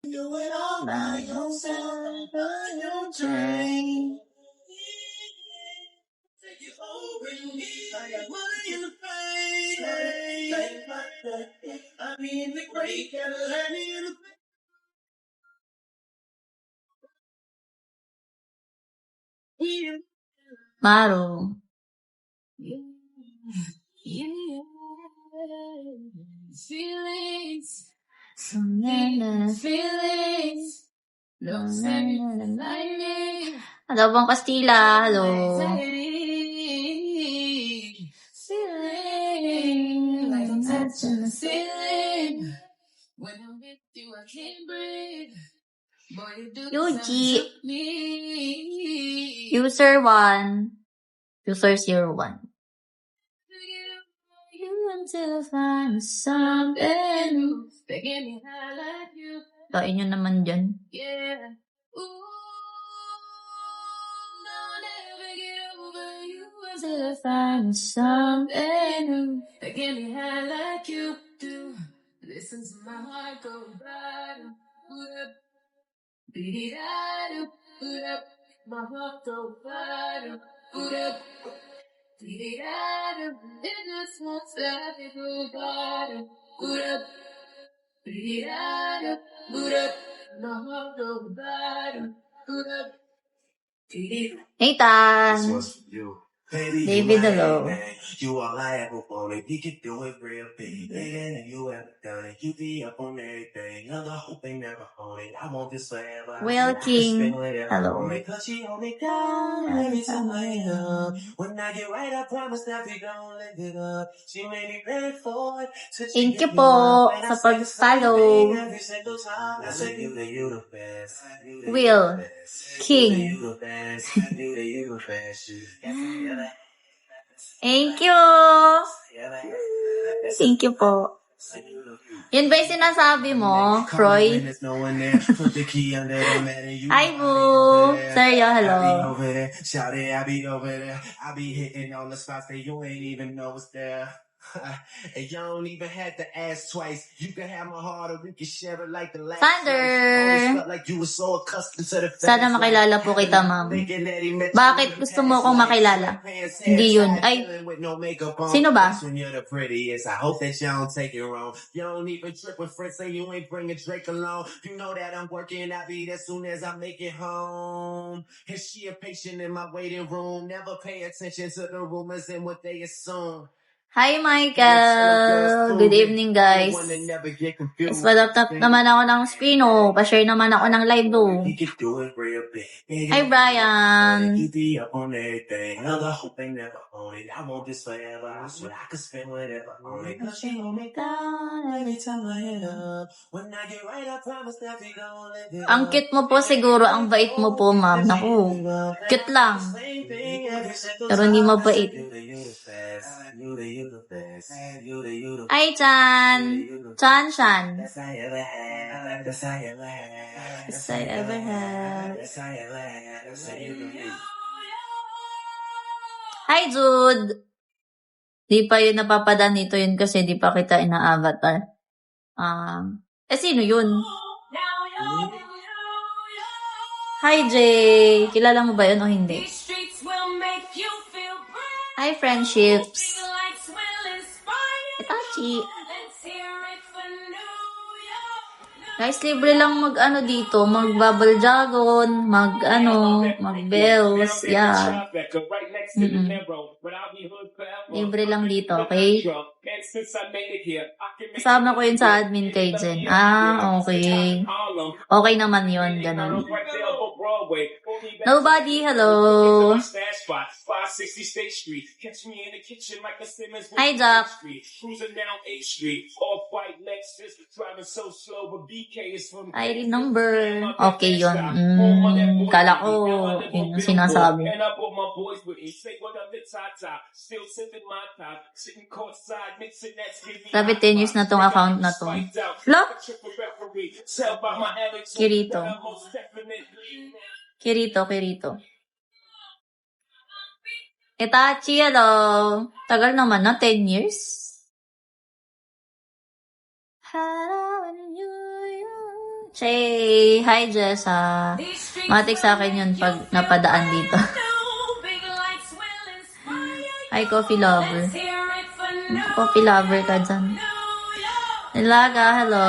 Do it all by yourself, by your train. Take you over me. I got money in the bank. I mean the great Cadillac in the Maro. Feelings. Some feelings. Don't send me lightning. Hello, Bang Castilla. Hello. Feeling like I'm touching the ceiling. When I'm with you, I can't breathe. Boy, you do Yuji. User 1. User 01. You until I find something new. Begging me how like you. Kain nyo naman dyan. Yeah. Ooh, I'll never get over you until I find something new. Begging me how like you do. Listen to my heart go bottom. Beat it up, put up. My heart go bottom. Put up. Beat it up. It just won't stop. It go bottom. Put up. Beat it up. Put up. My heart go bottom. Put up. Hey, Tan. This was for you. Baby, David, hello. You all I ever wanted. We could do it real big. Bigger than you ever done it. You be up on everything. Other hope they never own it. I want this forever. Will King. Hello. Because she hold me down every time I hit up. When I get right, I promise that we gon' live it up. She made me ready for it. Thank you po sa pag-follow. Will King. Thank you. Thank you po. Yun ba yung sinasabi mo, Troy? Hi, Boo. Seryo, hello. And you don't even have to ask twice. You can have my heart or we can share it like the last. Thunder! Like you were so accustomed to the sana makilala po kita, ma'am. Bakit gusto mo akong makilala? Hindi yun. Ay, sino ba? I hope that you don't take it wrong. You don't even trip when friends say you ain't bringing Drake along. You know that I'm working, I'll be there soon as I make it home. And she a patient in my waiting room. Never pay attention to the rumors and what they assume. Hi, Michael! Good evening, guys. Yes, padap naman ako ng Spino. Pa-share naman ako ng live do. Hi, Brian! Ang cute mo po siguro, ang bait mo po, ma'am. Naku, cute lang. Pero hindi mabait. Hi, Chan! Chan. Best I ever had. Hi, Jude! Di pa yun napapadaan nito yun kasi di pa kita ina-avatar. Sino yun? Hi, Jay! Kilala mo ba yun o hindi? Hi, friendships! Itachi! Guys, libre lang mag-ano dito, mag-bubble dragon, mag-bells, yeah. Libre lang dito, okay? Kasama ko yun sa admin kay Jen. Okay. Okay naman yun, ganun. Nobody, hello. Hi, Jack. ID number. Okay, yun. Kala ko yung sinasabi. 10 years na tong account na to. Look! Kirito. Itachi, hello. Tagal naman na, 10 years. Shay! Hi, Jessa. Matik sa akin yun pag napadaan dito. Hi, coffee lover. Coffee lover ka dyan. Nilaga, hello.